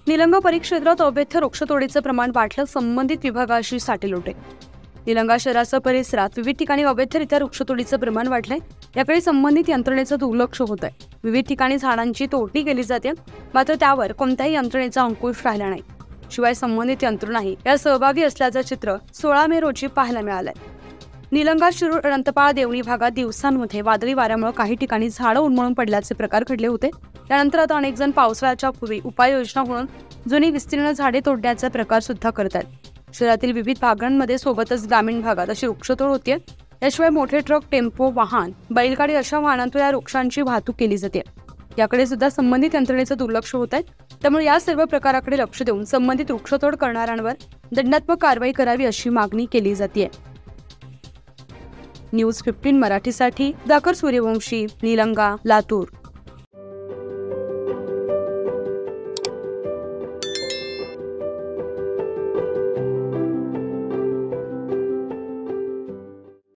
निलंगा परिक्षेत्रात अवैध वृक्षतोडीचं प्रमाण वाढलं, संबंधित विभागाशी साटेलोटे। निलंगा शहरासह परिसरात विविध ठिकाणी अवैधरित्या वृक्षतोडीचं प्रमाण वाढलंय। याकडे संबंधित यंत्रणेचं दुर्लक्ष होत आहे। विविध ठिकाणी झाडांची तोडणी केली जाते, मात्र त्यावर कोणत्याही यंत्रणेचा अंकुश राहिला नाही। शिवाय संबंधित यंत्रणाही या सहभागी असल्याचं चित्र 16 मे रोजी पाहायला मिळालंय। निलंगा, शिरूर, अनंतपाळ, देवणी भागात दिवसांमध्ये वादळी वाऱ्यामुळे काही ठिकाणी झाडं उन्मळून पडल्याचे प्रकार घडले होते। त्यानंतर आता अनेक जण पावसाळ्याच्या पूर्वी उपाययोजना म्हणून जुनी विस्तीर्ण झाडे तोडण्याचा प्रकार सुद्धा करत आहेत। शहरातील विविध भागांमध्ये सोबतच ग्रामीण भागात अशी वृक्षतोड होते। याशिवाय मोठे ट्रक, टेम्पो, वाहन, बैलगाडी अशा वाहनांतून या वृक्षांची वाहतूक केली जाते। याकडे सुद्धा संबंधित यंत्रणेचं दुर्लक्ष होत आहे। त्यामुळे या सर्व प्रकाराकडे लक्ष देऊन संबंधित वृक्षतोड करणाऱ्यांवर दंडात्मक कारवाई करावी अशी मागणी केली जाते। न्यूज 15 मराठीसाठी दाकर सूर्यवंशी, निलंगा, लातूर।